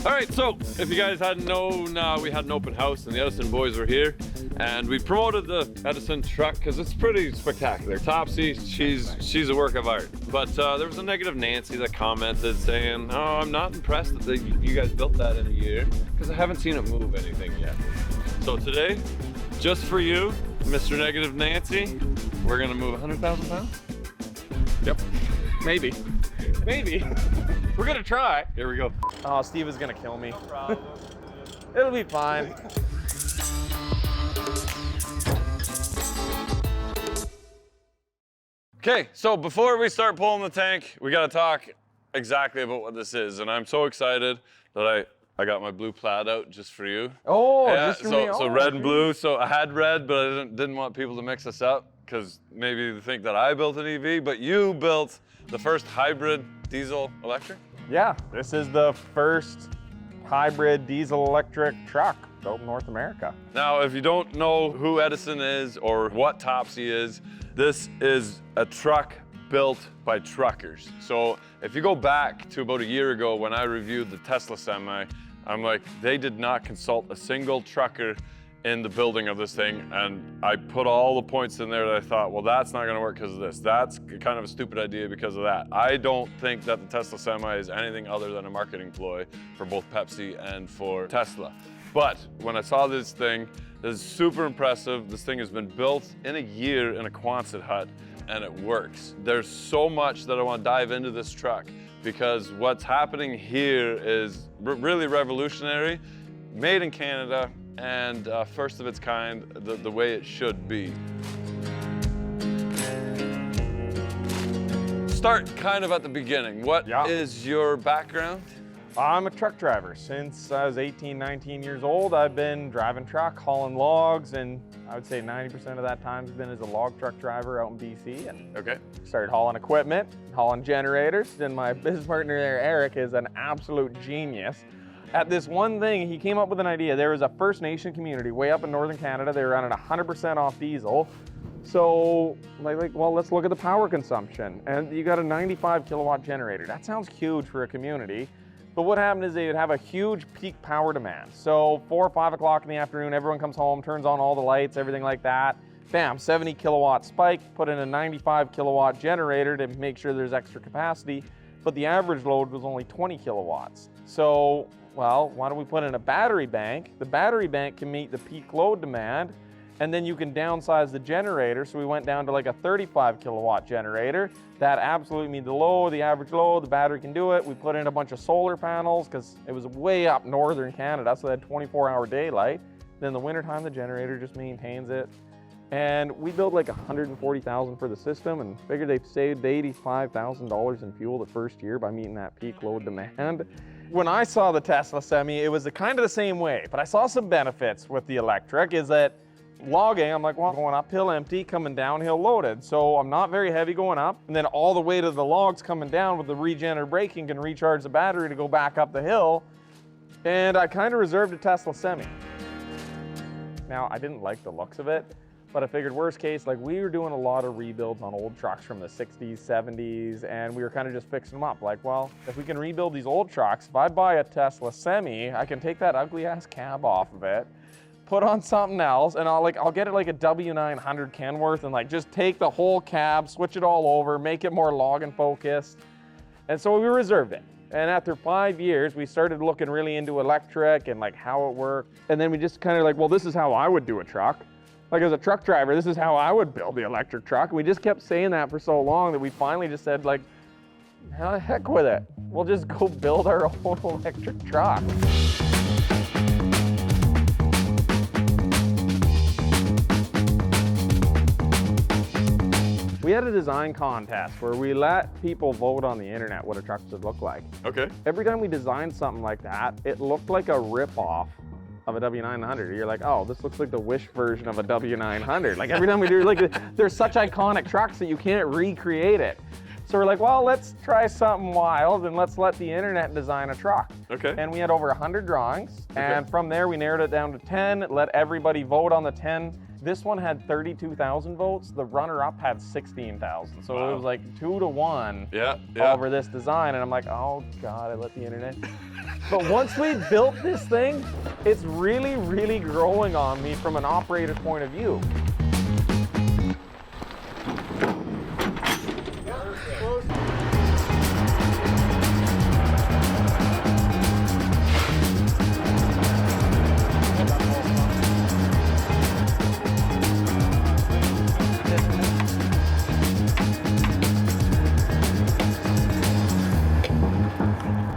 All right, so if you guys hadn't known, we had an open house and the Edison boys were here, and we promoted the Edison truck because it's pretty spectacular. Topsy, she's a work of art. But there was a negative Nancy that commented saying, "Oh, I'm not impressed that you guys built that in a year because I haven't seen it move anything yet." So today, just for you, Mr. Negative Nancy, we're gonna move 100,000 pounds. Yep. Maybe. Maybe. We're gonna try. Here we go. Oh, Steve is gonna kill me. No problem. It'll be fine. Okay, so before we start pulling the tank, we gotta talk exactly about what this is. And I'm so excited that I got my blue plaid out just for you. Oh, yeah, just for me. So red and blue. So I had red, but I didn't want people to mix us up because maybe they think that I built an EV, but you built the first hybrid diesel electric? Yeah, this is the first hybrid diesel electric truck built in North America. Now, if you don't know who Edison is or what Topsy is, this is a truck built by truckers. So if you go back to about a year ago when I reviewed the Tesla Semi, I'm like, they did not consult a single trucker in the building of this thing, and I put all the points in there that I thought, well, that's not gonna work because of this. That's kind of a stupid idea because of that. I don't think that the Tesla Semi is anything other than a marketing ploy for both Pepsi and for Tesla. But when I saw this thing, this is super impressive. This thing has been built in a year in a Quonset hut, and it works. There's so much that I want to dive into this truck because what's happening here is really revolutionary, made in Canada, and first of its kind, the way it should be. Start kind of at the beginning. What is your background? I'm a truck driver. Since I was 18, 19 years old, I've been driving truck, hauling logs, and I would say 90% of that time has been as a log truck driver out in BC. And okay. Started hauling equipment, hauling generators, and my business partner there, Eric, is an absolute genius. At this one thing, he came up with an idea. There was a First Nation community way up in Northern Canada. They were running 100% off diesel. So, well, let's look at the power consumption. And you got a 95 kilowatt generator. That sounds huge for a community. But what happened is they would have a huge peak power demand. So 4 or 5 o'clock in the afternoon, everyone comes home, turns on all the lights, everything like that. Bam, 70 kilowatt spike, put in a 95 kilowatt generator to make sure there's extra capacity. But the average load was only 20 kilowatts. So, well, why don't we put in a battery bank? The battery bank can meet the peak load demand, and then you can downsize the generator. So we went down to like a 35 kilowatt generator. That absolutely meets the load, the average load, the battery can do it. We put in a bunch of solar panels because it was way up northern Canada, so they had 24-hour daylight. Then the wintertime, the generator just maintains it. And we built like $140,000 for the system and figured they've saved $85,000 in fuel the first year by meeting that peak load demand. When I saw the Tesla Semi, it was kind of the same way, but I saw some benefits with the electric is that logging, I'm like, well, going uphill empty, coming downhill loaded. So I'm not very heavy going up, and then all the weight of the logs coming down with the regenerative braking can recharge the battery to go back up the hill. And I kind of reserved a Tesla Semi. Now, I didn't like the looks of it, but I figured worst case, like we were doing a lot of rebuilds on old trucks from the 60s, 70s, and we were kind of just fixing them up. Like, well, if we can rebuild these old trucks, if I buy a Tesla Semi, I can take that ugly ass cab off of it, put on something else, and I'll get it like a W900 Kenworth and like just take the whole cab, switch it all over, make it more logging focused. And so we reserved it. And after 5 years, we started looking really into electric and like how it worked. And then we just kind of like, well, this is how I would do a truck. Like as a truck driver, this is how I would build the electric truck. We just kept saying that for so long that we finally just said like, how the heck with it? We'll just go build our own electric truck. We had a design contest where we let people vote on the internet what a truck should look like. Okay. Every time we designed something like that, it looked like a rip-off of a W900. You're like, oh, this looks like the Wish version of a W900. Like every time we do, like, they're such iconic trucks that you can't recreate it. So we're like, well, let's try something wild and let's let the internet design a truck. Okay. And we had over 100 drawings. Okay. And from there, we narrowed it down to 10, let everybody vote on the 10 This one had 32,000 volts. The runner-up had 16,000. So Wow. it was like 2 to 1 Yeah, yeah. over this design. And I'm like, oh God, I let the internet. But once we built this thing, it's really, really growing on me from an operator point of view.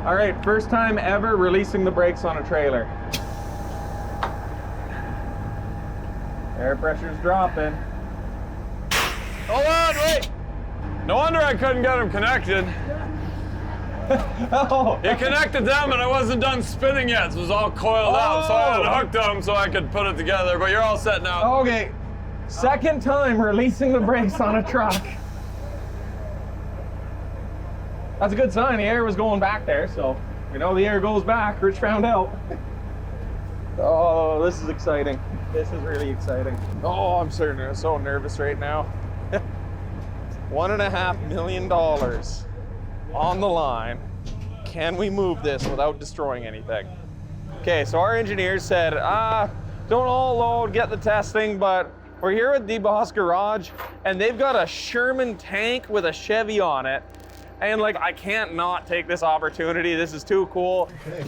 All right, first time ever releasing the brakes on a trailer. Air pressure's dropping. Hold on, wait. No wonder I couldn't get them connected. Oh. You connected them and I wasn't done spinning yet. So it was all coiled out. So I had hooked them so I could put it together, but you're all set now. Okay, second time releasing the brakes on a truck. That's a good sign. The air was going back there, so we know the air goes back. Rich found out. Oh, this is exciting. This is really exciting. Oh, I'm so nervous right now. $1.5 million on the line. Can we move this without destroying anything? Okay, so our engineers said, don't all load, get the testing, but we're here at Deboss Garage, and they've got a Sherman tank with a Chevy on it. And like, I can't not take this opportunity. This is too cool. Okay.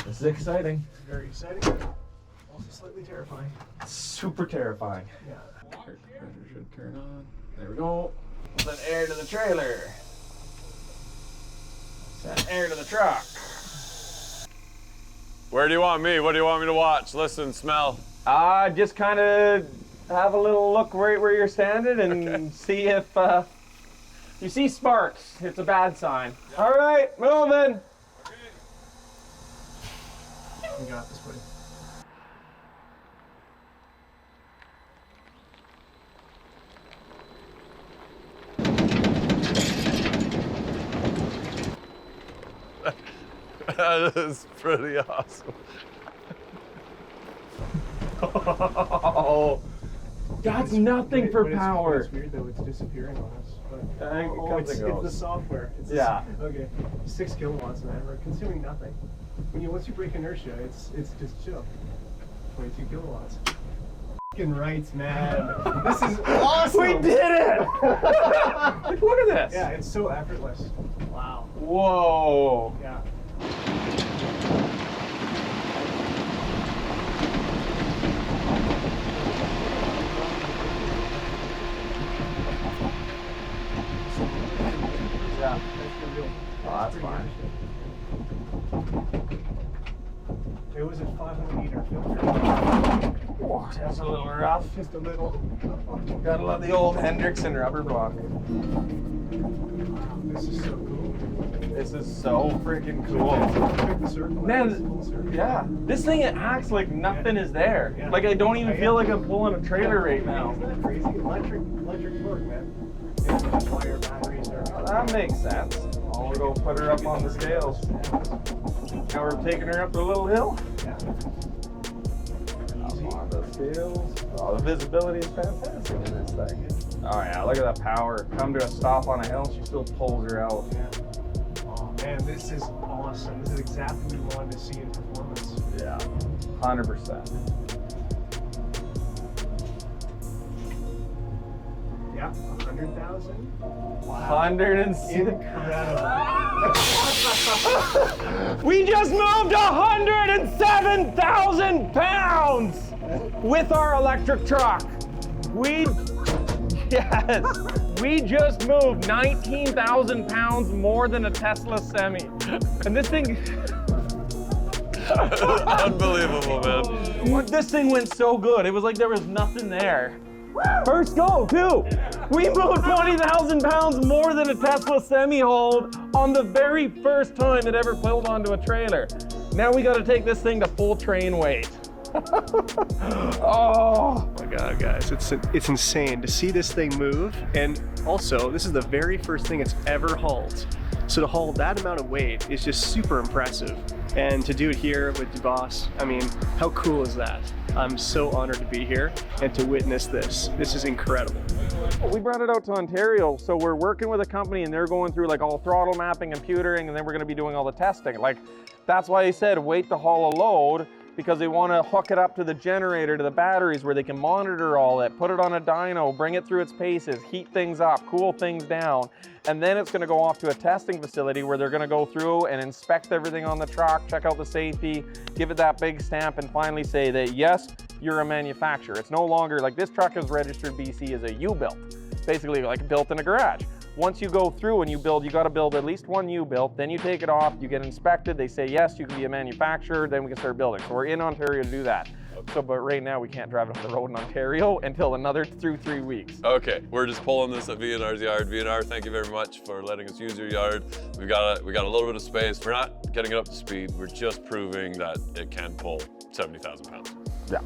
This is exciting. Very exciting. Also slightly terrifying. Super terrifying. Yeah. Pressure should turn on. There we go. Send air to the trailer. Send air to the truck. Where do you want me? What do you want me to watch? Listen, smell. Just kind of have a little look right where you're standing and see if you see sparks. It's a bad sign. All right, moving. We got this, buddy. That is pretty awesome. Oh, that's nothing for power. It's weird though, it's disappearing on us. But, I think it comes it's and goes. the software. It's Yeah. Okay. 6 kilowatts, man. We're consuming nothing. Once you break inertia, it's just chill. 22 kilowatts. F***ing right, man. This is awesome. We did it! Look at this. Yeah, it's so effortless. Wow. Whoa. Yeah. Yeah. That's real. Oh, that's pretty fine. good. It was a 500 liter filter. Whoa, that's a little rough. Just a little. Gotta love the old Hendrickson rubber block. This is so cool. This is so freaking cool. Check the circle. It's full circle. Man, yeah. This thing, it acts like nothing is there. Yeah. Like I don't even feel like I'm pulling a trailer right now. Isn't that crazy? Electric torque, man. Yeah, just wire batteries are. That makes sense. I'll go put her up on the scales. Now we're taking her up the little hill. Yeah. Up on the scales. Oh, the visibility is fantastic in this thing. Oh yeah, look at that power. Come to a stop on a hill, she still pulls her out. Yeah. Oh man, this is awesome. This is exactly what we wanted to see in performance. Yeah, 100%. Yeah, 100,000. Wow. 106. Incredible. We just moved 107,000 pounds with our electric truck. We just moved 19,000 pounds more than a Tesla Semi. And this thing, Unbelievable, man. this thing went so good. It was like there was nothing there. First go, too. We moved 20,000 pounds more than a Tesla Semi-hold on the very first time it ever pulled onto a trailer. Now we got to take this thing to full train weight. Oh my God, guys, it's insane to see this thing move. And also, this is the very first thing it's ever hauled. So to haul that amount of weight is just super impressive. And to do it here with Deboss, I mean, how cool is that? I'm so honored to be here and to witness this. This is incredible. We brought it out to Ontario, so we're working with a company and they're going through like all throttle mapping and pewtering, and then we're gonna be doing all the testing. Like, that's why he said wait to haul a load, because they wanna hook it up to the generator, to the batteries, where they can monitor all that, put it on a dyno, bring it through its paces, heat things up, cool things down, and then it's gonna go off to a testing facility where they're gonna go through and inspect everything on the truck, check out the safety, give it that big stamp, and finally say that yes, you're a manufacturer. It's no longer like this truck is registered BC as a U-built, basically like built in a garage. Once you go through and you build, you got to build at least one U-built, then you take it off, you get inspected, they say yes, you can be a manufacturer, then we can start building. So we're in Ontario to do that. So, but right now we can't drive it on the road in Ontario until another 3 weeks. Okay, we're just pulling this at V&R's yard. V&R, thank you very much for letting us use your yard. We got a little bit of space. We're not getting it up to speed. We're just proving that it can pull 70,000 pounds. Yeah.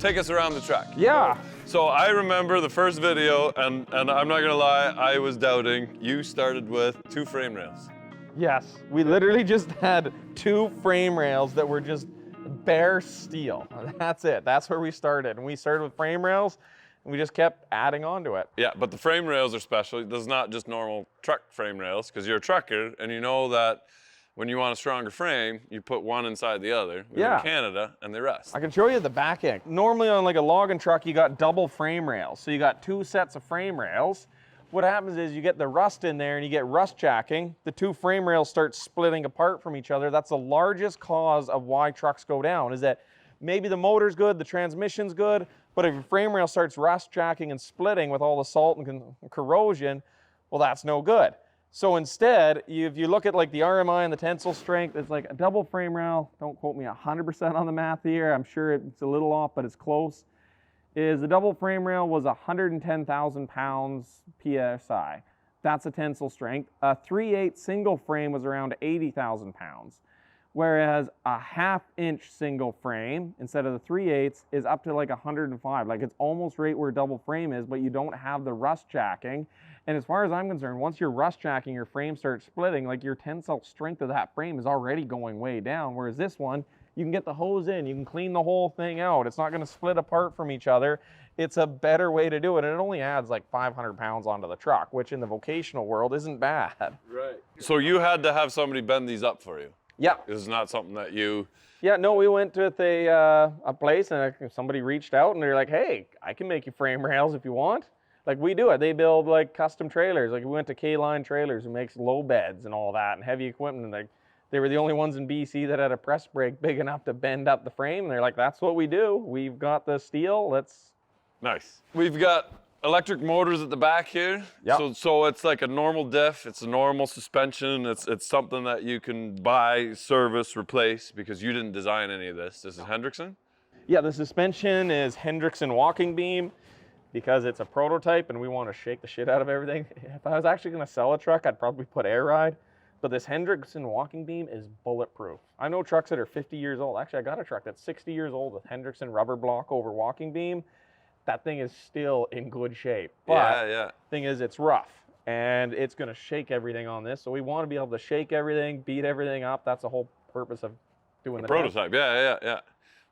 Take us around the track. Yeah. So I remember the first video, and I'm not gonna lie, I was doubting. You started with 2 frame rails. Yes, we literally just had 2 frame rails that were just bare steel. That's it. That's where we started. And we started with frame rails, and we just kept adding on to it. Yeah, but the frame rails are special. This is not just normal truck frame rails, because you're a trucker, and you know that when you want a stronger frame, you put one inside the other. We live in Canada, and they rest. I can show you the back end. Normally on like a logging truck, you got double frame rails. So you got 2 sets of frame rails. What happens is you get the rust in there and you get rust jacking. The 2 frame rails start splitting apart from each other. That's the largest cause of why trucks go down, is that maybe the motor's good, the transmission's good, but if your frame rail starts rust jacking and splitting with all the salt and corrosion, well, that's no good. So instead, if you look at like the RMI and the tensile strength, it's like a double frame rail. Don't quote me 100% on the math here. I'm sure it's a little off, but it's close. Is the double frame rail was 110,000 pounds PSI. That's a tensile strength. A 3/8 single frame was around 80,000 pounds. Whereas a 1/2 inch single frame, instead of the 3/8, is up to like 105. Like it's almost right where double frame is, but you don't have the rust jacking. And as far as I'm concerned, once you're rust jacking, your frame starts splitting, like your tensile strength of that frame is already going way down. Whereas this one, you can get the hose in, you can clean the whole thing out. It's not gonna split apart from each other. It's a better way to do it. And it only adds like 500 pounds onto the truck, which in the vocational world isn't bad. Right. So you had to have somebody bend these up for you. Yeah. This is not something that you... Yeah, no, we went to a place and somebody reached out and they're like, hey, I can make you frame rails if you want. Like we do it. They build like custom trailers. Like we went to K-Line Trailers, who makes low beds and all that and heavy equipment. And they were the only ones in BC that had a press brake big enough to bend up the frame. And they're like, that's what we do. We've got the steel. Let's... Nice. We've got electric motors at the back here. Yep. So it's like a normal diff. It's a normal suspension. It's something that you can buy, service, replace, because you didn't design any of this. This is Hendrickson? Yeah, the suspension is Hendrickson walking beam, because it's a prototype and we want to shake the shit out of everything. If I was actually going to sell a truck, I'd probably put air ride, but this Hendrickson walking beam is bulletproof. I know trucks that are 50 years old. Actually, I got a truck that's 60 years old with Hendrickson rubber block over walking beam. That thing is still in good shape. But thing is, it's rough and it's going to shake everything on this. So we want to be able to shake everything, beat everything up. That's the whole purpose of doing the prototype. Yeah.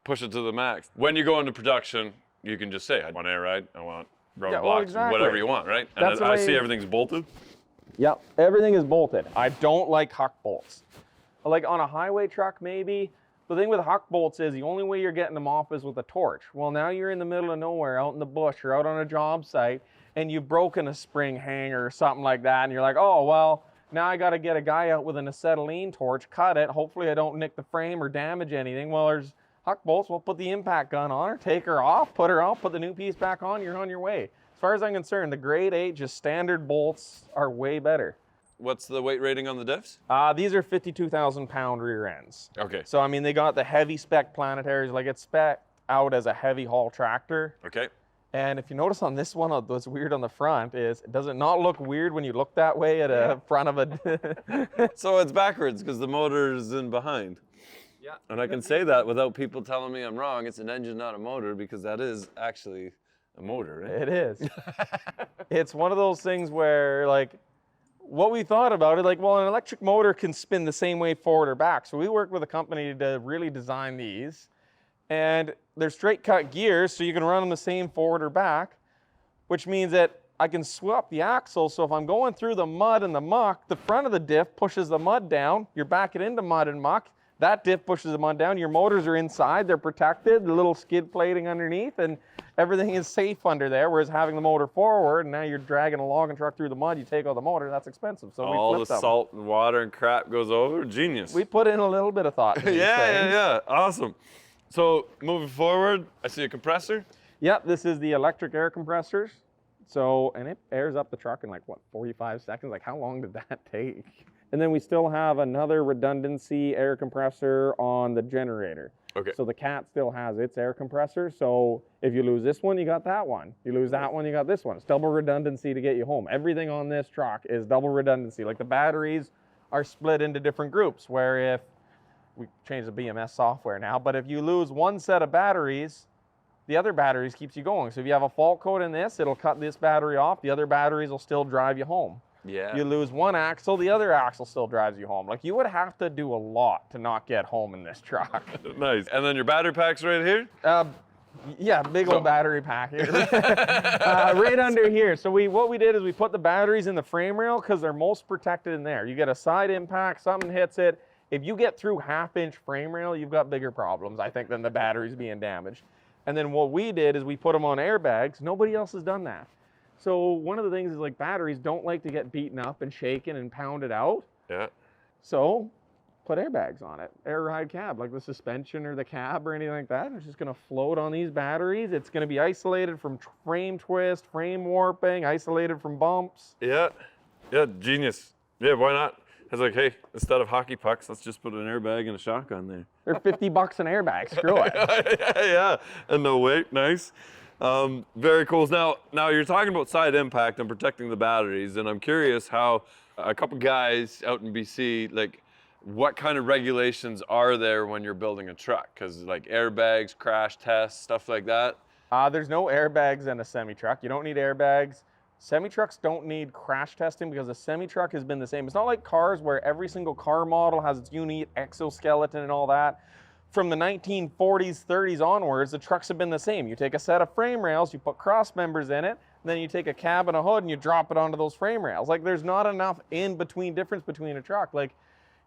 Push it to the max. When you go into production, you can just say, I want air ride, I want rubber blocks, whatever you want, right? And I see everything's bolted. Yep, everything is bolted. I don't like huck bolts. Like on a highway truck, maybe. The thing with huck bolts is the only way you're getting them off is with a torch. Well, now you're in the middle of nowhere, out in the bush, or out on a job site, and you've broken a spring hanger or something like that, and you're like, oh, well, now I gotta get a guy out with an acetylene torch, cut it, hopefully I don't nick the frame or damage anything. Well, there's huck bolts, we'll put the impact gun on her, take her off, put her out, put the new piece back on, you're on your way. As far as I'm concerned, the grade 8, just standard bolts are way better. What's the weight rating on the diffs? These are 52,000 pound rear ends. Okay. So, I mean, they got the heavy spec planetaries, like it's spec'd out as a heavy haul tractor. Okay. And if you notice on this one, what's weird on the front is, does it not look weird when you look that way at a front of a... So it's backwards because the motor's in behind. Yeah. And I can say that without people telling me I'm wrong. It's an engine, not a motor, because that is actually a motor, right? It is. It's one of those things where, like, what we thought about it, like, well, an electric motor can spin the same way forward or back. So we worked with a company to really design these. And they're straight cut gears, so you can run them the same forward or back, which means that I can swap the axle. So if I'm going through the mud and the muck, the front of the diff pushes the mud down. You're backing into mud and muck. That diff pushes the mud down. Your motors are inside. They're protected. The little skid plating underneath, and everything is safe under there. Whereas having the motor forward, and now you're dragging a logging truck through the mud, you take out the motor, that's expensive. So all we the flipped them. salt and water and crap goes over. Genius. We put in a little bit of thought. To these things. Yeah. Awesome. So moving forward, I see a compressor. Yep, this is the electric air compressors. So, and it airs up the truck in like, what, 45 seconds? Like, how long did that take? And then we still have another redundancy air compressor on the generator. Okay. So the Cat still has its air compressor. So if you lose this one, you got that one. You lose that one, you got this one. It's double redundancy to get you home. Everything on this truck is double redundancy. Like the batteries are split into different groups, where if we change the BMS software now, but if you lose one set of batteries, the other batteries keeps you going. So if you have a fault code in this, it'll cut this battery off. The other batteries will still drive you home. Yeah. You lose one axle, the other axle still drives you home. Like, you would have to do a lot to not get home in this truck. Nice. And then your battery pack's right here? Yeah, big old battery pack here. Right under here. So what we did is we put the batteries in the frame rail because they're most protected in there. You get a side impact, something hits it. If you get through half-inch frame rail, you've got bigger problems, I think, than the batteries being damaged. And then what we did is we put them on airbags. Nobody else has done that. So one of the things is, like, batteries don't like to get beaten up and shaken and pounded out. Yeah. So put airbags on it. Air ride cab, like the suspension or the cab or anything like that. It's just going to float on these batteries. It's going to be isolated from frame twist, frame warping, isolated from bumps. Yeah. Yeah, genius. Yeah, why not? I was like, hey, instead of hockey pucks, let's just put an airbag and a shotgun there. They're $50 an airbag. Screw it. Yeah, and no weight. Nice. Very cool. Now you're talking about side impact and protecting the batteries, and I'm curious how a couple guys out in BC, like, what kind of regulations are there when you're building a truck? Because, like, airbags, crash tests, stuff like that. There's no airbags in a semi-truck. You don't need airbags. Semi-trucks don't need crash testing because a semi-truck has been the same. It's not like cars where every single car model has its unique exoskeleton and all that. From the 1940s, 30s onwards, the trucks have been the same. You take a set of frame rails, you put cross members in it, and then you take a cab and a hood and you drop it onto those frame rails. Like, there's not enough difference between a truck. Like,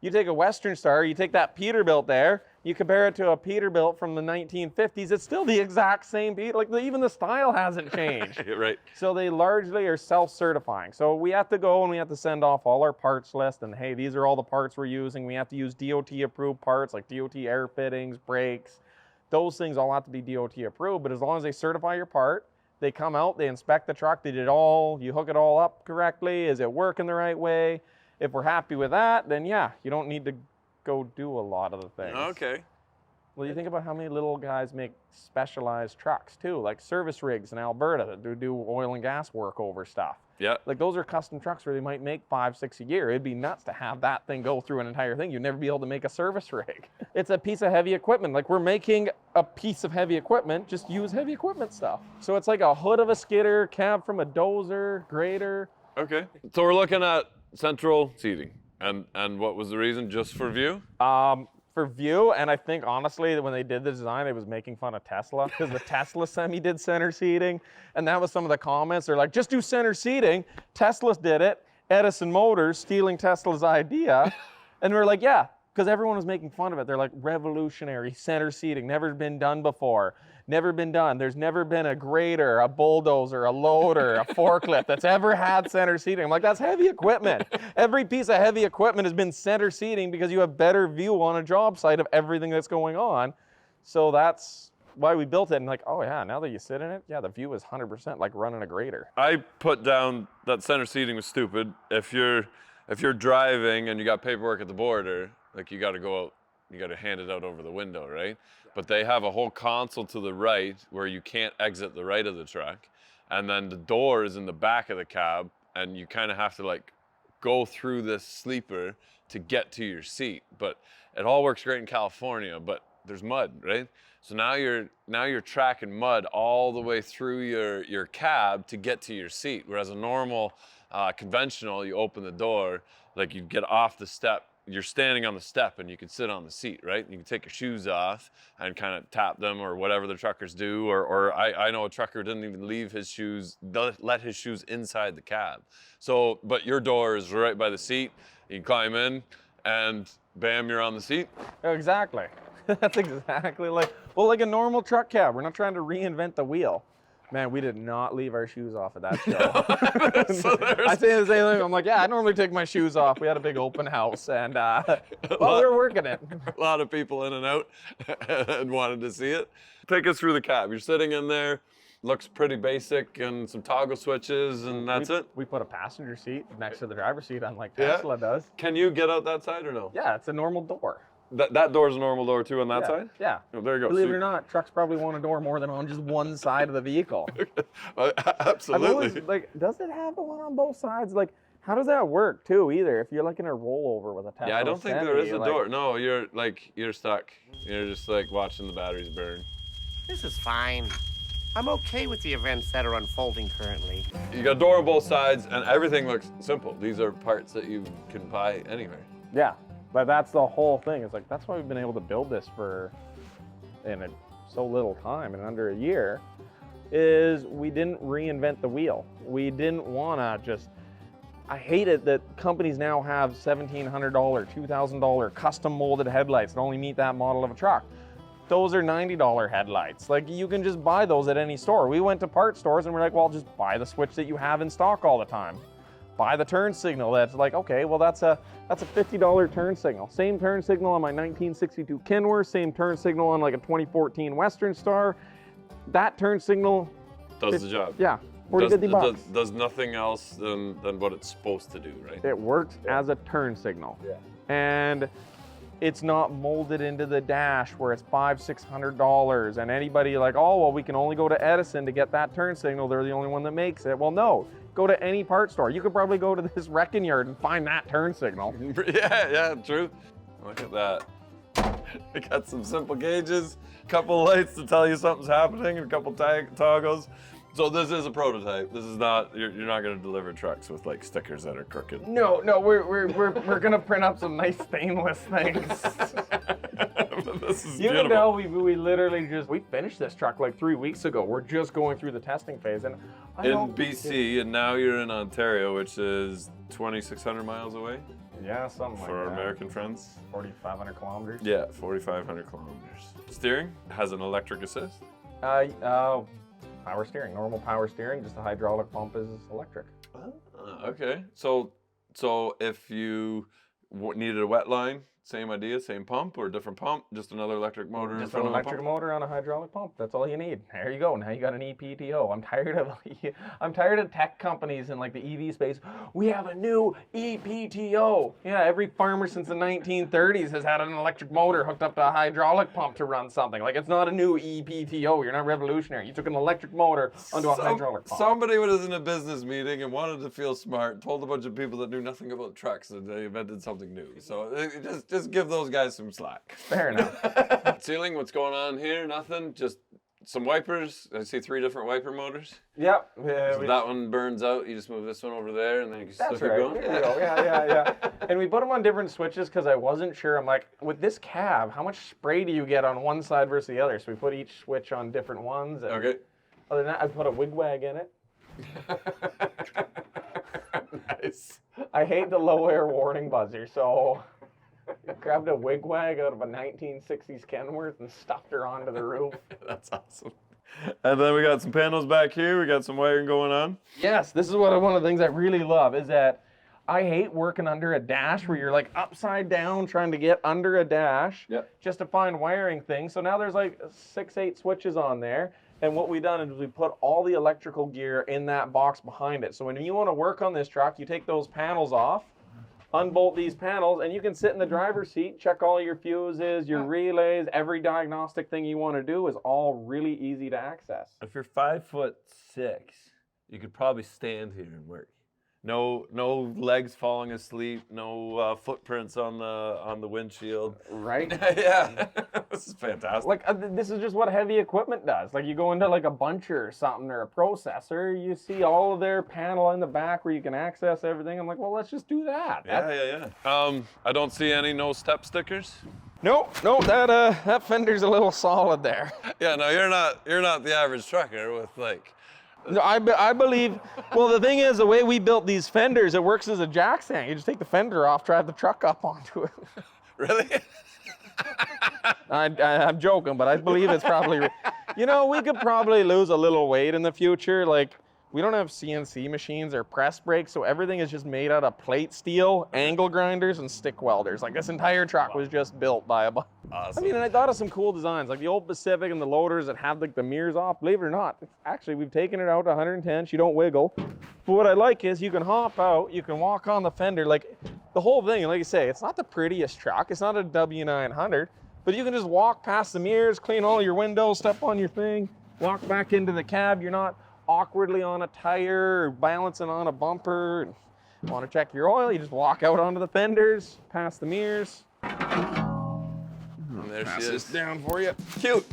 you take a Western Star, you take that Peterbilt there, you compare it to a Peterbilt from the 1950s, it's still the exact same Peterbilt. Like, even the style hasn't changed. Right. So they largely are self-certifying. So we have to go and we have to send off all our parts list, and hey, these are all the parts we're using. We have to use DOT approved parts like DOT air fittings, brakes. Those things all have to be DOT approved, but as long as they certify your part, they come out, they inspect the truck, they did it all, you hook it all up correctly, is it working the right way? If we're happy with that, then yeah, you don't need to go do a lot of the things. Okay. Well, you think about how many little guys make specialized trucks too, like service rigs in Alberta that do oil and gas work over stuff. Yeah. Like, those are custom trucks where they might make 5, 6 a year. It'd be nuts to have that thing go through an entire thing. You'd never be able to make a service rig. It's a piece of heavy equipment. Like, we're making a piece of heavy equipment, just use heavy equipment stuff. So it's like a hood of a skidder, cab from a dozer, grader. Okay. So we're looking at central seating. And what was the reason? Just for view? For view, and I think honestly that when they did the design, it was making fun of Tesla, because the Tesla Semi did center seating, and that was some of the comments. They're like, just do center seating. Tesla did it. Edison Motors stealing Tesla's idea, and we're like, yeah, because everyone was making fun of it. They're like, revolutionary center seating, never been done before, never been done. There's never been a grader, a bulldozer, a loader, a forklift that's ever had center seating. I'm like, that's heavy equipment. Every piece of heavy equipment has been center seating because you have better view on a job site of everything that's going on. So that's why we built it. And like, oh yeah, now that you sit in it, yeah, the view is 100% like running a grader. I put down that center seating was stupid. If you're driving and you got paperwork at the border, like, you got to go out you got to hand it out over the window, right? But they have a whole console to the right where you can't exit the right of the truck. And then the door is in the back of the cab, and you kind of have to like go through this sleeper to get to your seat. But it all works great in California, but there's mud, right? So now you're tracking mud all the way through your cab to get to your seat. Whereas a normal conventional, you open the door, like you get off the step, you're standing on the step and you can sit on the seat, right? You can take your shoes off and kind of tap them or whatever the truckers do. Or I know a trucker didn't even leave his shoes, let his shoes inside the cab. So, but your door is right by the seat. You can climb in and bam, you're on the seat. Exactly. That's exactly like a normal truck cab. We're not trying to reinvent the wheel. Man, we did not leave our shoes off at that show. So I say the same thing. I'm like, yeah, I normally take my shoes off. We had a big open house, and well, we were working it. A lot of people in and out and wanted to see it. Take us through the cab. You're sitting in there. Looks pretty basic and some toggle switches, and that's it. We put a passenger seat next to the driver's seat, unlike Tesla does. Can you get out that side or no? Yeah, it's a normal door. That door's a normal door too on that side? Yeah. Oh, there you go. Believe it or not, trucks probably want a door more than on just one side of the vehicle. Absolutely. I'm always like, does it have the one on both sides? Like, how does that work too? Either if you're like in a rollover with a Tesla. Yeah, I don't think Semi, there is a like, door. No, you're stuck. You're just like watching the batteries burn. This is fine. I'm okay with the events that are unfolding currently. You got a door on both sides, and everything looks simple. These are parts that you can buy anywhere. Yeah, but that's the whole thing. It's like that's why we've been able to build this in so little time, in under a year, is we didn't reinvent the wheel. We didn't want to just. I hate it that companies now have $1,700, $2,000 custom molded headlights that only meet that model of a truck. Those are $90 headlights. Like, you can just buy those at any store. We went to part stores and we're like, well, just buy the switch that you have in stock all the time. Buy the turn signal. That's like, okay, well, that's a $50 turn signal. Same turn signal on my 1962 Kenworth, same turn signal on like a 2014 Western Star. That turn signal Does the job. Yeah, 40, 50 bucks. Does nothing else than what it's supposed to do, right? It works as a turn signal. Yeah. And it's not molded into the dash where it's $500-600, and anybody like, oh, well, we can only go to Edison to get that turn signal. They're the only one that makes it. Well, no, go to any part store. You could probably go to this wrecking yard and find that turn signal. Yeah, true. Look at that. We got some simple gauges, a couple lights to tell you something's happening, and a couple toggles. So this is a prototype. This is not, you're not going to deliver trucks with like stickers that are crooked. No, we're gonna print up some nice stainless things. This is You beautiful. can tell we literally we finished this truck like 3 weeks ago. We're just going through the testing phase, and in BC, and now you're in Ontario, which is 2,600 miles away yeah, something like for our that. American friends. 4,500 kilometers. Yeah, 4,500 kilometers. Steering has an electric assist. Power steering, normal power steering. Just the hydraulic pump is electric. Okay, so if you needed a wet line, same idea, same pump, or different pump, just another electric motor in Just front an of the electric pump? motor on a hydraulic pump. That's all you need. There you go. Now you got an EPTO. I'm tired of tech companies in like the EV space. We have a new EPTO. Yeah, every farmer since the 1930s has had an electric motor hooked up to a hydraulic pump to run something. Like, it's not a new EPTO. You're not revolutionary. You took an electric motor onto a hydraulic pump. Somebody was in a business meeting and wanted to feel smart, told a bunch of people that knew nothing about trucks that they invented something new. So just give those guys some slack. Fair enough. Ceiling, what's going on here? Nothing, just some wipers. I see 3 different wiper motors. Yep. So that one burns out. You just move this one over there, and then you can still That's keep right. going. There you go. Yeah. And we put them on different switches because I wasn't sure. I'm like, with this cab, how much spray do you get on one side versus the other? So we put each switch on different ones. And Okay. other than that, I put a wigwag in it. Nice. I hate the low air warning buzzer, so I grabbed a wigwag out of a 1960s Kenworth and stuffed her onto the roof. That's awesome. And then we got some panels back here. We got some wiring going on. Yes, this is one of the things I really love is that I hate working under a dash where you're like upside down trying to get under a dash just to find wiring things. So now there's like 6-8 switches on there. And what we done is we put all the electrical gear in that box behind it. So when you want to work on this truck, you take those panels off, unbolt these panels, and you can sit in the driver's seat, check all your fuses, your relays, every diagnostic thing you want to do is all really easy to access. If you're 5'6", you could probably stand here and work. No legs falling asleep, no footprints on the windshield. Right? Yeah, this is fantastic. Like, this is just what heavy equipment does. Like, you go into like a buncher or something or a processor, you see all of their panel in the back where you can access everything. I'm like, well, let's just do that. Yeah. I don't see any no step stickers. Nope, that fender's a little solid there. Yeah, no, you're not the average trucker with like. No, I believe, well, the thing is, the way we built these fenders, it works as a jack stand. You just take the fender off, drive the truck up onto it. Really? I'm joking, but I believe it's probably, you know, we could probably lose a little weight in the future. Like, we don't have CNC machines or press brakes, so everything is just made out of plate steel, angle grinders, and stick welders. Like, this entire truck was just built by a bunch. Awesome. I mean, and I thought of some cool designs, like the old Pacific and the loaders that have like the mirrors off. Believe it or not, actually, we've taken it out to 110. She don't wiggle. But what I like is you can hop out, you can walk on the fender. Like, the whole thing, like you say, it's not the prettiest truck. It's not a W900, but you can just walk past the mirrors, clean all your windows, step on your thing, walk back into the cab. You're not awkwardly on a tire or balancing on a bumper. Want to check your oil, you just walk out onto the fenders, past the mirrors. And there Pass she is. this down for you. Cute.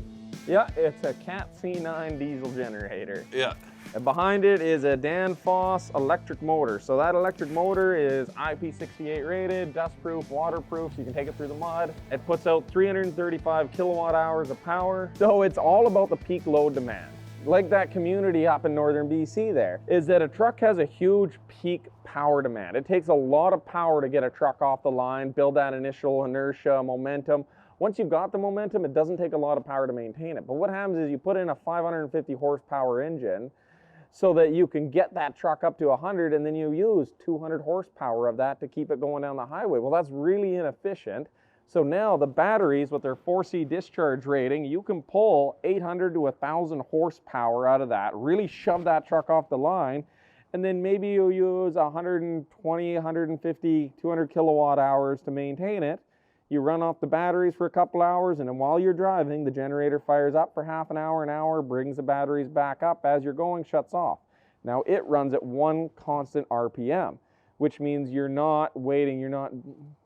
Yeah, it's a Cat C9 diesel generator. Yeah. And behind it is a Danfoss electric motor. So that electric motor is IP68 rated, dustproof, waterproof, so you can take it through the mud. It puts out 335 kilowatt hours of power. So it's all about the peak load demand. Like that community up in northern BC there, is that a truck has a huge peak power demand. It takes a lot of power to get a truck off the line, build that initial inertia, momentum. Once you've got the momentum, it doesn't take a lot of power to maintain it. But what happens is you put in a 550 horsepower engine so that you can get that truck up to 100, and then you use 200 horsepower of that to keep it going down the highway. Well, that's really inefficient. So now the batteries with their 4C discharge rating, you can pull 800 to 1,000 horsepower out of that, really shove that truck off the line, and then maybe you use 120, 150, 200 kilowatt hours to maintain it. You run off the batteries for a couple hours, and then while you're driving, the generator fires up for half an hour, brings the batteries back up. As you're going, shuts off. Now it runs at one constant RPM, which means you're not waiting,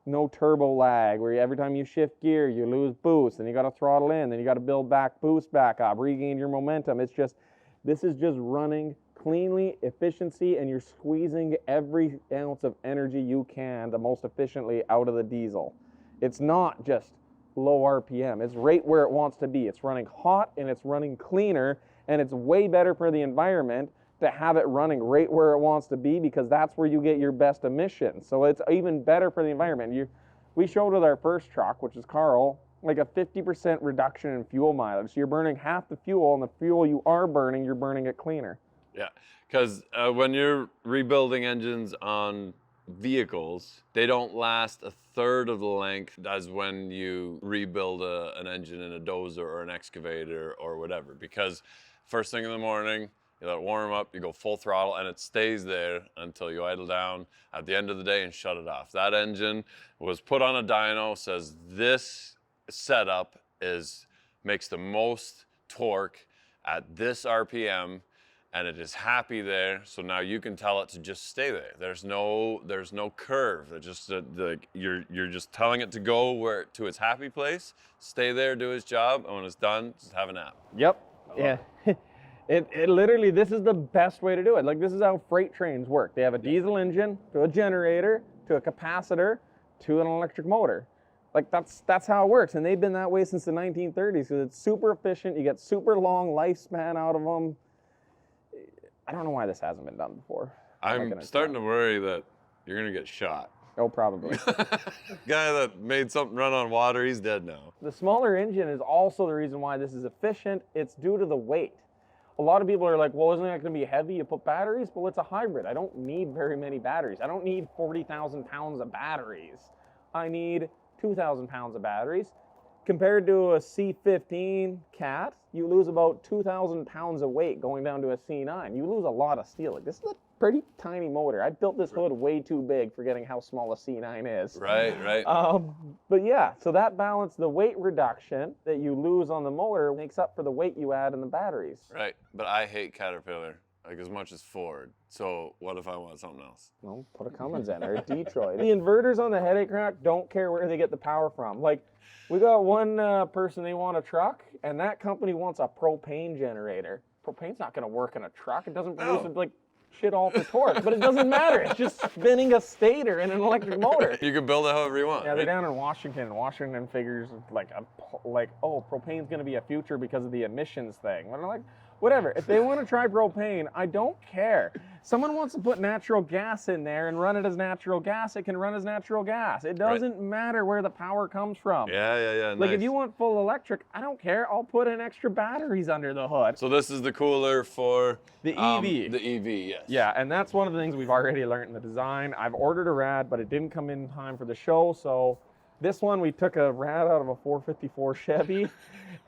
no turbo lag, where every time you shift gear, you lose boost, and you got to throttle in, then you got to build back boost back up, regain your momentum. This is just running cleanly, efficiency, and you're squeezing every ounce of energy you can the most efficiently out of the diesel. It's not just low RPM, it's right where it wants to be. It's running hot, and it's running cleaner, and it's way better for the environment to have it running right where it wants to be, because that's where you get your best emissions. So it's even better for the environment. We showed with our first truck, which is Carl, like a 50% reduction in fuel mileage. So you're burning half the fuel, and the fuel you are burning, you're burning it cleaner. Yeah, because when you're rebuilding engines on vehicles, they don't last a third of the length as when you rebuild an engine in a dozer or an excavator or whatever. Because first thing in the morning, you let it warm up, you go full throttle, and it stays there until you idle down at the end of the day and shut it off. That engine was put on a dyno, says this setup makes the most torque at this RPM, and it is happy there. So now you can tell it to just stay there. There's no curve. It's just you're just telling it to go to its happy place, stay there, do its job, and when it's done, just have a nap. Yep. Yeah. It literally, this is the best way to do it. Like, this is how freight trains work. They have a diesel engine to a generator to a capacitor to an electric motor. Like, that's how it works. And they've been that way since the 1930s, because it's super efficient. You get super long lifespan out of them. I don't know why this hasn't been done before. I'm starting to worry that you're gonna get shot. Oh, probably. Guy that made something run on water, he's dead now. The smaller engine is also the reason why this is efficient. It's due to the weight. A lot of people are like, well, isn't that going to be heavy? You put batteries? Well, it's a hybrid. I don't need very many batteries. I don't need 40,000 pounds of batteries. I need 2,000 pounds of batteries. Compared to a C15 Cat, you lose about 2,000 pounds of weight going down to a C9. You lose a lot of steel. Like, this is a pretty tiny motor. I built this hood way too big, forgetting how small a C9 is. Right, right. But yeah, so that balance, the weight reduction that you lose on the motor makes up for the weight you add in the batteries. Right, but I hate Caterpillar, like as much as Ford. So what if I want something else? Well, put a Cummins in or a Detroit. The inverters on the headache rack don't care where they get the power from. Like, we got one person, they want a truck, and that company wants a propane generator. Propane's not going to work in a truck. It doesn't produce like shit all for torque, but it doesn't matter. It's just spinning a stator in an electric motor. You can build it however you want. Yeah, they're down in Washington. Washington figures like, oh, propane's going to be a future because of the emissions thing. And I'm like, whatever. If they want to try propane, I don't care. Someone wants to put natural gas in there and run it as natural gas, it can run as natural gas. It doesn't matter where the power comes from. Yeah. Like Nice. if you want full electric, I don't care. I'll put in extra batteries under the hood. So this is the cooler for The EV. The EV, yes. Yeah, and that's one of the things we've already learned in the design. I've ordered a rad, but it didn't come in time for the show, so this one we took a rad out of a 454 Chevy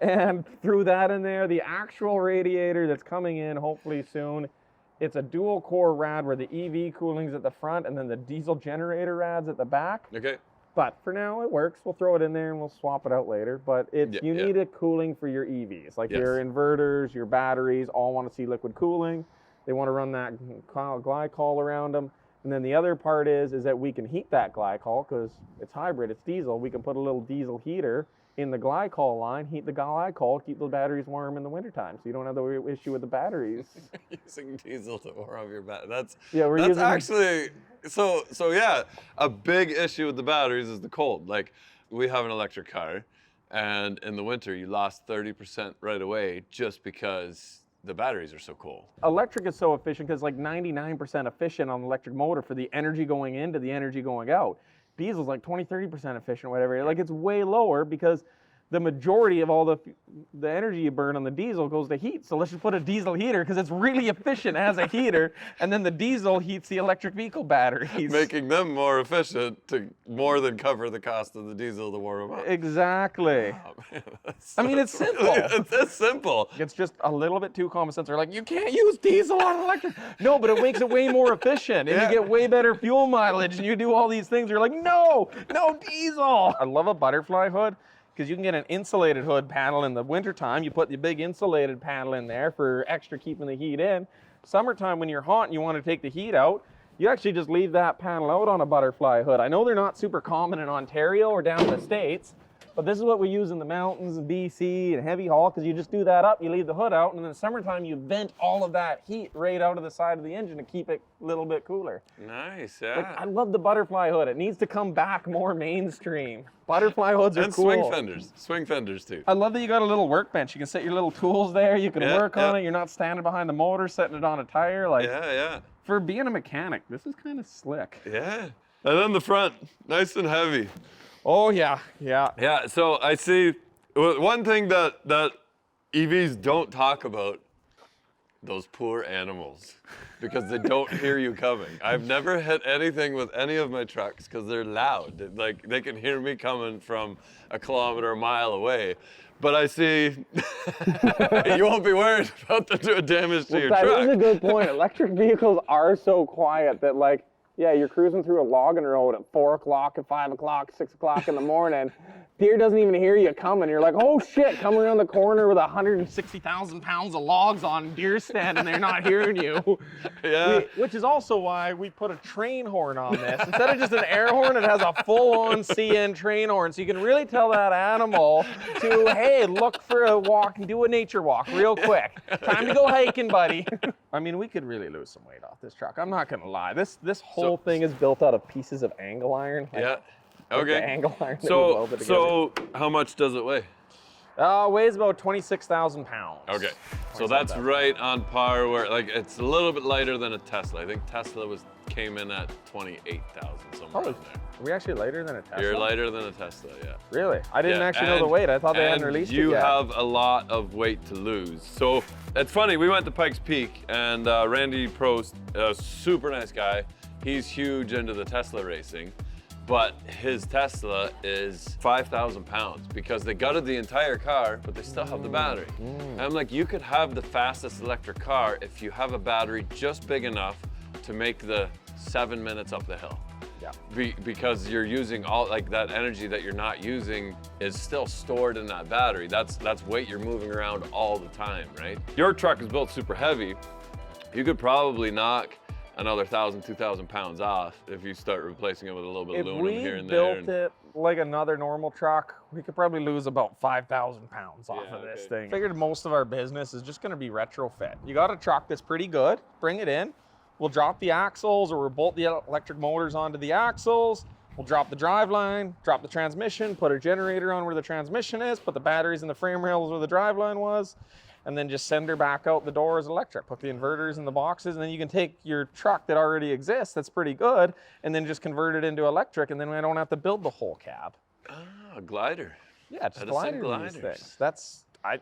and threw that in there. The actual radiator that's coming in hopefully soon, it's a dual core rad where the EV cooling's at the front and then the diesel generator rad's at the back. Okay. But for now it works. We'll throw it in there and we'll swap it out later. But you need a cooling for your EVs. Like your inverters, your batteries all want to see liquid cooling. They want to run that glycol around them. And then the other part is that we can heat that glycol because it's hybrid, it's diesel. We can put a little diesel heater in the glycol line, heat the glycol, keep the batteries warm in the wintertime. So you don't have the issue with the batteries. Using diesel to warm up your battery. That's actually, so yeah, a big issue with the batteries is the cold. Like we have an electric car and in the winter you lost 30% right away just because the batteries are so cold. Electric is so efficient because like 99% efficient on the electric motor for the energy going in to the energy going out. Diesel's like 20-30% efficient, whatever. Like it's way lower because the majority of all the energy you burn on the diesel goes to heat. So let's just put a diesel heater because it's really efficient as a heater, and then the diesel heats the electric vehicle batteries. Making them more efficient to more than cover the cost of the diesel to warm them up. Exactly. Oh, man, I mean, it's simple. It's simple. It's just a little bit too common sense. They're like, you can't use diesel on electric. No, but it makes it way more efficient, and you get way better fuel mileage, and you do all these things. You're like, no diesel. I love a butterfly hood because you can get an insulated hood panel in the wintertime. You put the big insulated panel in there for extra keeping the heat in. Summertime, when you're hot and you want to take the heat out, you actually just leave that panel out on a butterfly hood. I know they're not super common in Ontario or down in the States, but this is what we use in the mountains in BC and heavy haul, because you just do that up, you leave the hood out, and in the summertime you vent all of that heat right out of the side of the engine to keep it a little bit cooler. Nice, yeah. Like, I love the butterfly hood. It needs to come back more mainstream. Butterfly hoods are cool. And swing fenders too. I love that you got a little workbench. You can set your little tools there. You can work on it. You're not standing behind the motor, setting it on a tire. Like, yeah. For being a mechanic, this is kind of slick. Yeah. And then the front, nice and heavy. Oh, yeah. Yeah, so I see one thing that EVs don't talk about, those poor animals, because they don't hear you coming. I've never hit anything with any of my trucks because they're loud. Like, they can hear me coming from a kilometer, a mile away. But I see you won't be worried about them doing damage to your truck. That is a good point. Electric vehicles are so quiet that, like, yeah, you're cruising through a logging road at 4 o'clock, at 5 o'clock, 6 o'clock in the morning. Deer doesn't even hear you coming. You're like, oh shit, come around the corner with 160,000 pounds of logs on deer stand and they're not hearing you. Yeah. Which is also why we put a train horn on this. Instead of just an air horn, it has a full-on CN train horn. So you can really tell that animal to, hey, look for a walk and do a nature walk real quick. Time to go hiking, buddy. I mean, we could really lose some weight off this truck. I'm not gonna lie. This whole thing is built out of pieces of angle iron. Yeah. Like Okay. the angle iron that we So welded together. how much does it weigh? Weighs about 26,000 pounds. Okay. So that's right on par where, like, it's a little bit lighter than a Tesla. I think Tesla came in at 28,000, somewhere in there. Are we actually lighter than a Tesla? You're lighter than a Tesla, yeah. Really? I didn't actually know the weight. I thought they hadn't released it yet. You have a lot of weight to lose. So it's funny, we went to Pikes Peak and Randy Prost, a super nice guy, he's huge into the Tesla racing. But his Tesla is 5,000 pounds because they gutted the entire car, but they still have the battery. And I'm like, you could have the fastest electric car if you have a battery just big enough to make the 7 minutes up the hill. Yeah. Because you're using all, like, that energy that you're not using is still stored in that battery. That's weight you're moving around all the time, right? Your truck is built super heavy. You could probably knock another 1,000, 2,000 pounds off if you start replacing it with a little bit of aluminum here and there. If we built it like another normal truck, we could probably lose about 5,000 pounds off of this thing. Figured most of our business is just gonna be retrofit. You got a truck that's pretty good, bring it in. We'll drop the axles, or we'll bolt the electric motors onto the axles. We'll drop the driveline, drop the transmission, put a generator on where the transmission is, put the batteries and the frame rails where the driveline was, and then just send her back out the door as electric. Put the inverters in the boxes, and then you can take your truck that already exists, that's pretty good, and then just convert it into electric, and then I don't have to build the whole cab. Ah, a glider. Yeah, just Edison gliders. These things. I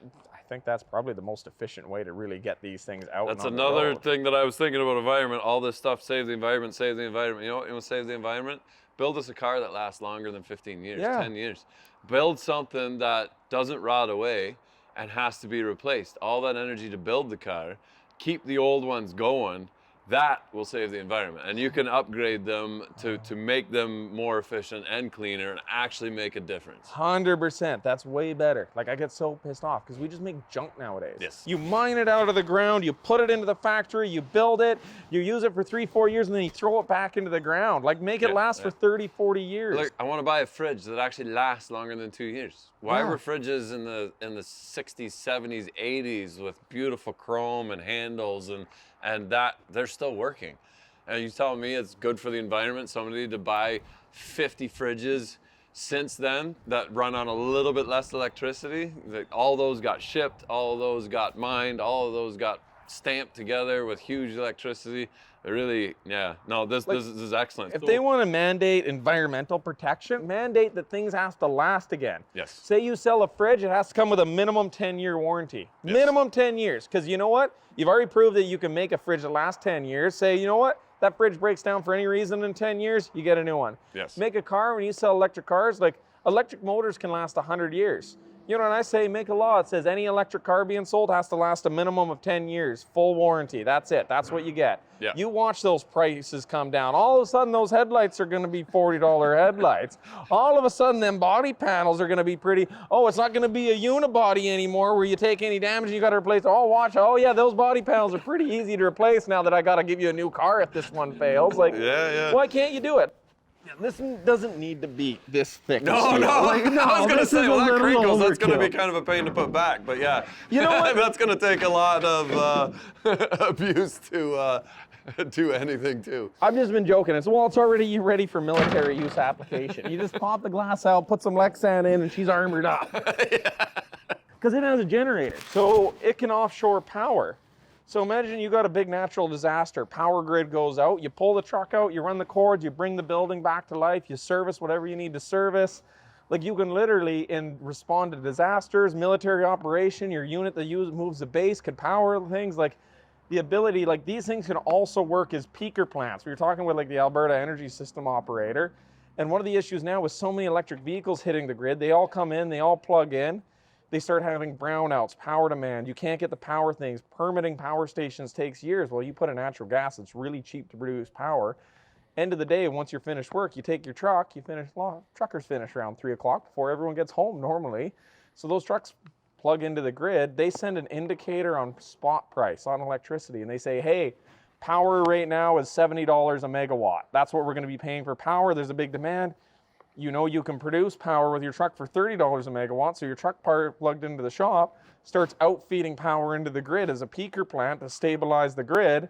think that's probably the most efficient way to really get these things out. That's and on another the road. thing that I was thinking about environment. All this stuff, save the environment, save the environment. You know what, you want to save the environment? Build us a car that lasts longer than 15 years, 10 years. Build something that doesn't rot away and has to be replaced. All that energy to build the car, keep the old ones going, that will save the environment. And you can upgrade them to make them more efficient and cleaner and actually make a difference. 100%. That's way better. Like, I get so pissed off because we just make junk nowadays. Yes. You mine it out of the ground, you put it into the factory, you build it, you use it for 3-4 years, and then you throw it back into the ground. Like, make it last for 30-40 years. Like, I want to buy a fridge that actually lasts longer than 2 years. Why were fridges in the 60s, 70s, 80s with beautiful chrome and handles and that they're still working? And you telling me it's good for the environment, somebody to buy 50 fridges since then that run on a little bit less electricity? All those got shipped, all of those got mined, all of those got stamped together with huge electricity. It really, this is excellent. If they want to mandate environmental protection, mandate that things have to last again. Yes. Say you sell a fridge, it has to come with a minimum 10-year warranty. Yes. Minimum 10 years. Because you know what? You've already proved that you can make a fridge that lasts 10 years. Say, you know what? That fridge breaks down for any reason in 10 years, you get a new one. Yes. Make a car, when you sell electric cars, like electric motors can last 100 years. You know, when I say make a law, it says any electric car being sold has to last a minimum of 10 years, full warranty. That's it. That's what you get. Yeah. You watch those prices come down. All of a sudden, those headlights are going to be $40 headlights. All of a sudden, them body panels are going to be pretty. Oh, it's not going to be a unibody anymore where you take any damage and you got to replace. Oh, watch. Oh, yeah, those body panels are pretty easy to replace now that I got to give you a new car if this one fails. Like, why can't you do it? This doesn't need to be this thick. No. Like, I was going to say, well, that crinkles, that's going to be kind of a pain to put back. But yeah, you know what? That's going to take a lot of abuse to do anything too. I've just been joking. It's already ready for military use application. You just pop the glass out, put some Lexan in, and she's armored up. Because it has a generator, so it can offshore power. So imagine you got a big natural disaster, power grid goes out, you pull the truck out, you run the cords, you bring the building back to life, you service whatever you need to service. Like, you can literally respond to disasters, military operation, your unit that moves the base can power things. Like, the ability, like, these things can also work as peaker plants. We were talking with like the Alberta Energy System operator, and one of the issues now with so many electric vehicles hitting the grid, they all come in, they all plug in, they start having brownouts, power demand. You can't get the power things. Permitting power stations takes years. Well, you put in natural gas, it's really cheap to produce power. End of the day, once you're finished work, you take your truck, truckers finish around 3 o'clock before everyone gets home normally. So those trucks plug into the grid, they send an indicator on spot price on electricity, and they say, hey, power right now is $70 a megawatt. That's what we're gonna be paying for power. There's a big demand. You know you can produce power with your truck for $30 a megawatt, so your truck plugged into the shop starts outfeeding power into the grid as a peaker plant to stabilize the grid.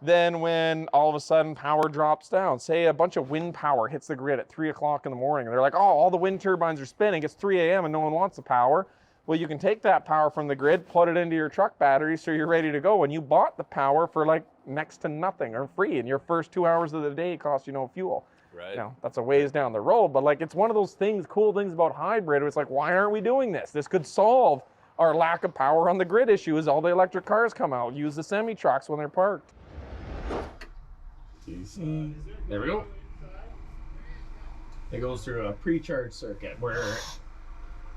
Then when all of a sudden power drops down, say a bunch of wind power hits the grid at 3 o'clock in the morning, and they're like, oh, all the wind turbines are spinning, it's 3 a.m. and no one wants the power. Well, you can take that power from the grid, plug it into your truck battery so you're ready to go, and you bought the power for like next to nothing or free, and your first 2 hours of the day cost you no fuel. Right. You know, that's a ways down the road, but like, it's one of those things, cool things about hybrid. It's like, why aren't we doing this? This could solve our lack of power on the grid issue as all the electric cars come out. Use the semi-trucks when they're parked. There we go. It goes through a pre-charge circuit where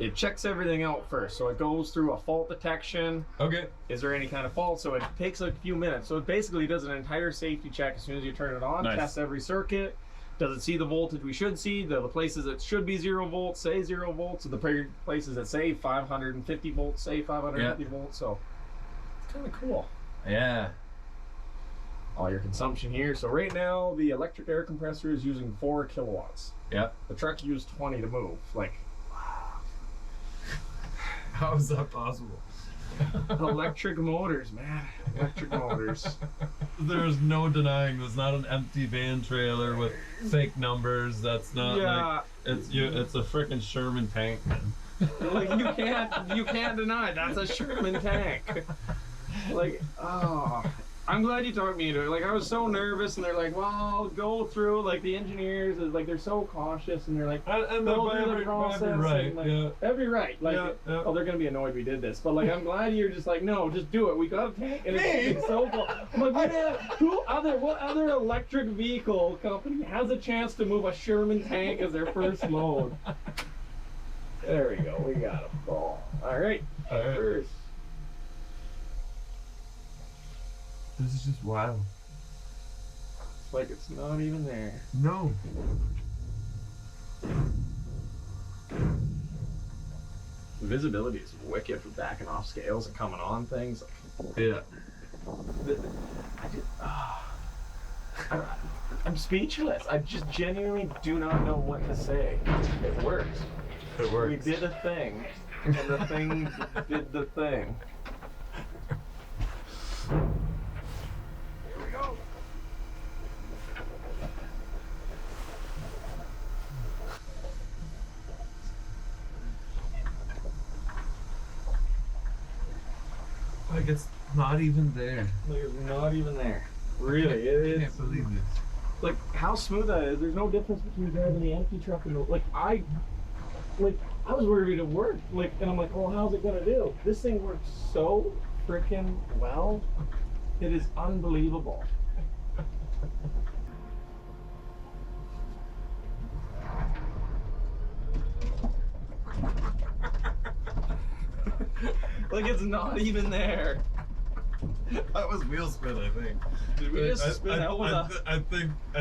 it checks everything out first. So it goes through a fault detection. Okay. Is there any kind of fault? So it takes a few minutes. So it basically does an entire safety check as soon as you turn it on, tests every circuit. Does it see the voltage we should see? The places that should be 0 volts say 0 volts. And the places that say 550 volts say 550 volts. So it's kind of cool. Yeah. All your consumption here. So right now the electric air compressor is using 4 kilowatts. Yeah. The truck used 20 to move. Like, How is that possible? electric motors, man. Electric motors. There's no denying there's not an empty van trailer with fake numbers. That's not like it's a freaking Sherman tank, man. Like you can't deny that's a Sherman tank. Like, oh, I'm glad you talked me into it. Like, I was so nervous, and they're like, well, go through, like, the engineers, like, they're so cautious, and they're like, and go by through the process, right, and, like, yeah. every right. Like, Yeah. oh, they're gonna be annoyed we did this, but, like, I'm glad you're just like, no, just do it. We got a tank, and it's so cool. I'm like, what other electric vehicle company has a chance to move a Sherman tank as their first load? There we go, we got them. All right. First. This is just wild. It's like it's not even there. No. The visibility is wicked for backing off scales and coming on things. Yeah. I'm speechless. I just genuinely do not know what to say. It works. It works. We did a thing, and the thing did the thing. Here we go. Like it's not even there. Like it's not even there. Really, it is. I can't believe this. Like how smooth that is. There's no difference between driving the empty truck and the I was worried it worked. And I'm like, oh, how's it gonna do? This thing works so freaking well. It is unbelievable. Like it's not even there. That was wheel spin, I think. Did we just spin out with I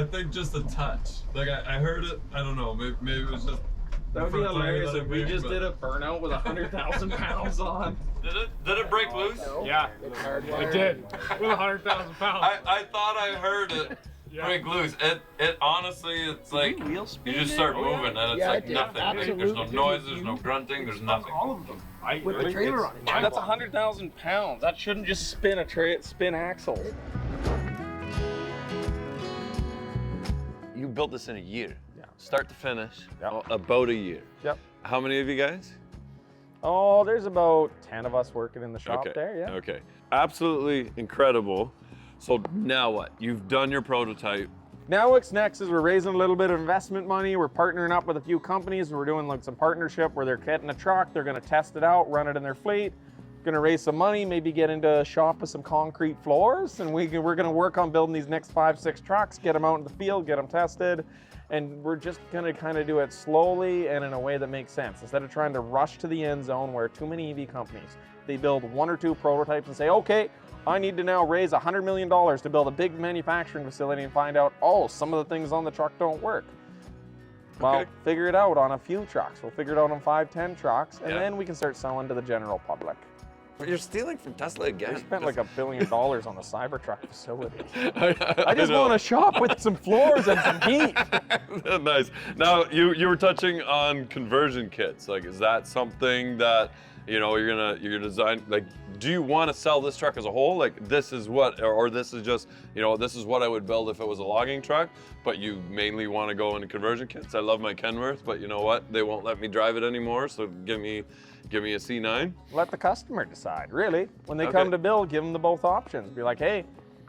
think just a touch. Like I heard it. I don't know. Maybe it was just. That would be hilarious if we just did a burnout with 100,000 pounds on. Did it break loose? Yeah, it did. With 100,000 pounds. I thought I heard it break loose. It honestly, it's like you just start moving and it's like nothing. There's no noise. There's no grunting. There's nothing. All of them. With the trailer on it. That's 100,000 pounds. That shouldn't just spin a spin axle. You built this in a year. Yeah. Start to finish. Yep. About a year. Yep. How many of you guys? Oh, there's about 10 of us working in the shop Okay. there, yeah. Okay. Absolutely incredible. So now what? You've done your prototype. Now what's next is we're raising a little bit of investment money. We're partnering up with a few companies. We're doing like some partnership where they're getting a truck, they're gonna test it out, run it in their fleet, gonna raise some money, maybe get into a shop with some concrete floors, and we're gonna work on building these next 5-6 trucks, get them out in the field, get them tested, and we're just gonna kind of do it slowly and in a way that makes sense. Instead of trying to rush to the end zone where too many EV companies, they build 1 or 2 prototypes and say, okay, I need to now raise $100 million to build a big manufacturing facility and find out, oh, some of the things on the truck don't work. Well, figure it out on a few trucks. We'll figure it out on 5-10 trucks, and then we can start selling to the general public. You're stealing from Tesla again. We spent like $1 billion on the Cybertruck facility. I just want a shop with some floors and some heat. Nice. Now you were touching on conversion kits. Like, is that something that you're gonna design? Like, do you want to sell this truck as a whole? Like, this is what, or this is just, this is what I would build if it was a logging truck. But you mainly want to go into conversion kits. I love my Kenworth, but you know what? They won't let me drive it anymore. So give me a C9. Let the customer decide, really. When they come to build, give them the both options. Be like, hey,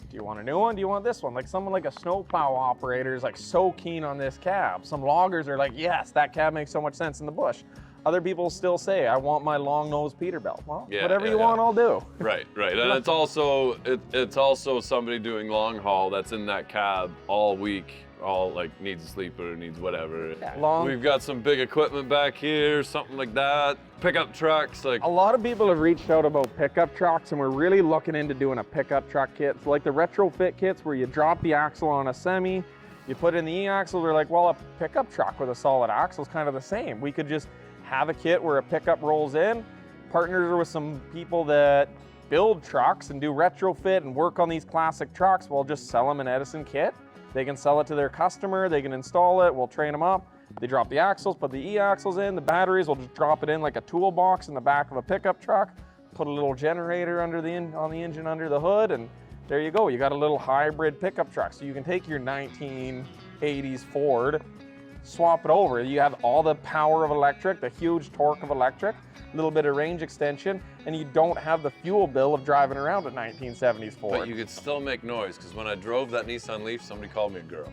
do you want a new one? Do you want this one? Like someone like a snowplow operator is like so keen on this cab. Some loggers are like, yes, that cab makes so much sense in the bush. Other people still say, I want my long-nosed Peterbilt. Well, whatever you want, I'll do. Right. And it's also somebody doing long haul that's in that cab all week all like needs a sleeper, needs whatever. Long. We've got some big equipment back here, something like that. Pickup trucks, like A lot of people have reached out about pickup trucks, and we're really looking into doing a pickup truck kit. So like the retrofit kits where you drop the axle on a semi, you put in the e-axle, they're like, well, a pickup truck with a solid axle is kind of the same. We could just have a kit where a pickup rolls in, partners with some people that build trucks and do retrofit and work on these classic trucks. We'll just sell them an Edison kit. They can sell it to their customer, they can install it, we'll train them up. They drop the axles, put the e-axles in, the batteries, we'll just drop it in like a toolbox in the back of a pickup truck, put a little generator under on the engine under the hood, and there you go. You got a little hybrid pickup truck. So you can take your 1980s Ford, swap it over. You have all the power of electric, the huge torque of electric, a little bit of range extension, and you don't have the fuel bill of driving around a 1970s Ford. but you could still make noise, because when I drove that Nissan Leaf, somebody called me a girl.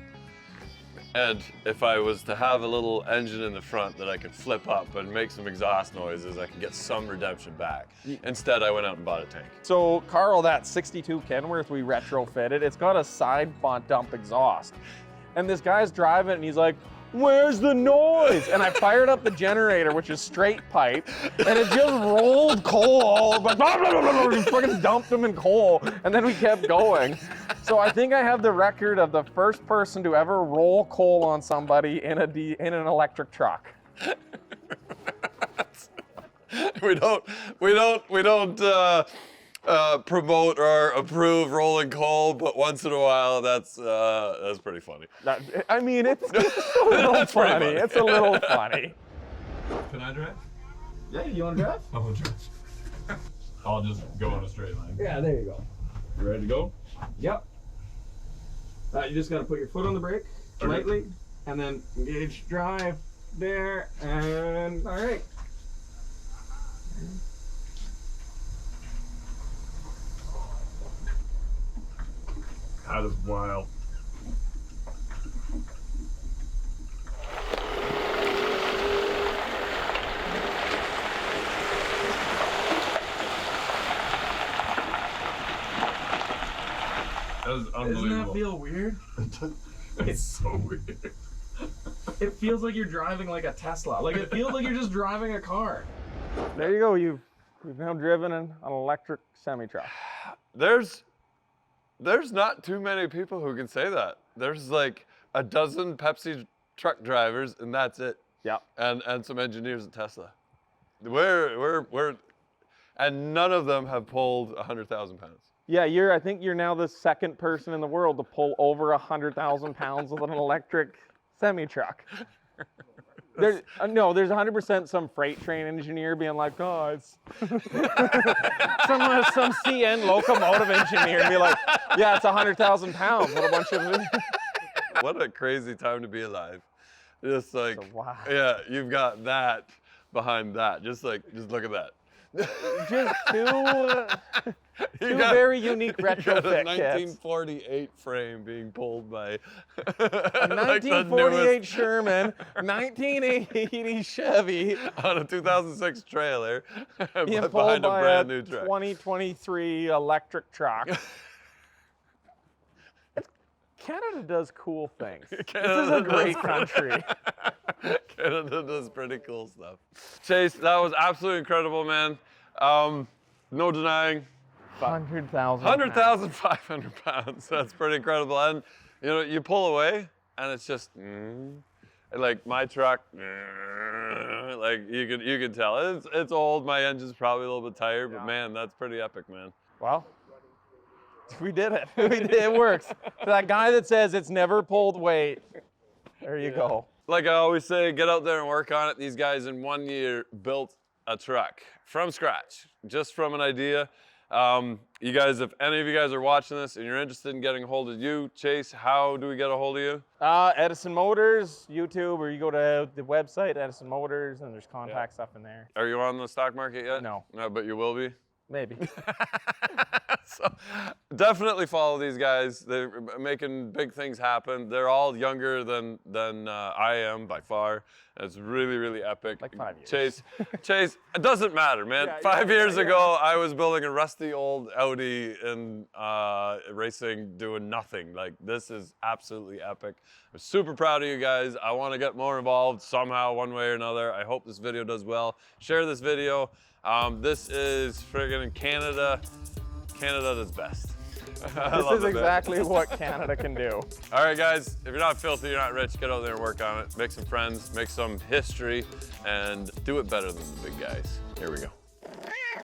And if I was to have a little engine in the front that I could flip up and make some exhaust noises, I could get some redemption back. Instead, I went out and bought a tank. So Carl, that 62 Kenworth we retrofitted, it's got a side dump exhaust. And this guy's driving and he's like, where's the noise? And I fired up the generator, which is straight pipe, and it just rolled coal, like, blah, blah, blah, blah, blah, fucking dumped them in coal, and then we kept going. So I think I have the record of the first person to ever roll coal on somebody in an electric truck. We don't promote or approve rolling coal, but once in a while, that's pretty funny. I mean, it's a little That's pretty funny. funny. It's a little funny. Can I drive? Yeah, you want to drive? I will drive. I'll just go in a straight line. Yeah, there you go. You ready to go? Yep. You just got to put your foot on the brake lightly, and then engage drive there, and all right. That is wild. That is unbelievable. Doesn't that feel weird? It's so weird. It feels like you're driving like a Tesla. Like it feels like you're just driving a car. There you go. You've now driven an electric semi-truck. There's not too many people who can say that. There's like a dozen Pepsi truck drivers, and that's it. Yeah. And some engineers at Tesla. And none of them have pulled 100,000 pounds. Yeah, I think you're now the second person in the world to pull over 100,000 pounds with an electric semi-truck. There's 100% some freight train engineer being like, oh, it's some CN locomotive engineer be like, yeah, it's 100,000 pounds. What a bunch of What a crazy time to be alive. Just like, wow. yeah, you've got that behind that. Just look at that. Just two very unique You got a retrofit kits. 1948 frame being pulled by A 1948 Sherman, 1980 Chevy, on a 2006 trailer being pulled behind a by brand new truck. 2023 electric truck. Canada does cool things. This is a great country. Canada does pretty cool stuff. Chase, that was absolutely incredible, man. No denying. 100,000. 100,500 pounds. That's pretty incredible. And you know, you pull away, and it's just like my truck. Like you can tell it's old. My engine's probably a little bit tired, but man, that's pretty epic, man. Well, we did it. It works. For that guy that says it's never pulled weight, there you go. Like I always say, get out there and work on it. These guys in 1 year built a truck from scratch, just from an idea. You guys, if any of you guys are watching this and you're interested in getting a hold of you, Chase, how do we get a hold of you? Edison Motors, YouTube, or you go to the website, Edison Motors, and there's contact stuff in there. Are you on the stock market yet? No. No, but you will be? Maybe. So definitely follow these guys. They're making big things happen. They're all younger than I am by far. It's really, really epic. Like 5 years. Chase, it doesn't matter, man. Yeah, 5 yeah, years yeah. ago, I was building a rusty old Audi and racing, doing nothing. Like, this is absolutely epic. I'm super proud of you guys. I want to get more involved somehow, one way or another. I hope this video does well. Share this video. This is friggin' in Canada. Canada does best. This is exactly what Canada can do. All right, guys, if you're not filthy, you're not rich, get out there and work on it. Make some friends, make some history, and do it better than the big guys. Here we go.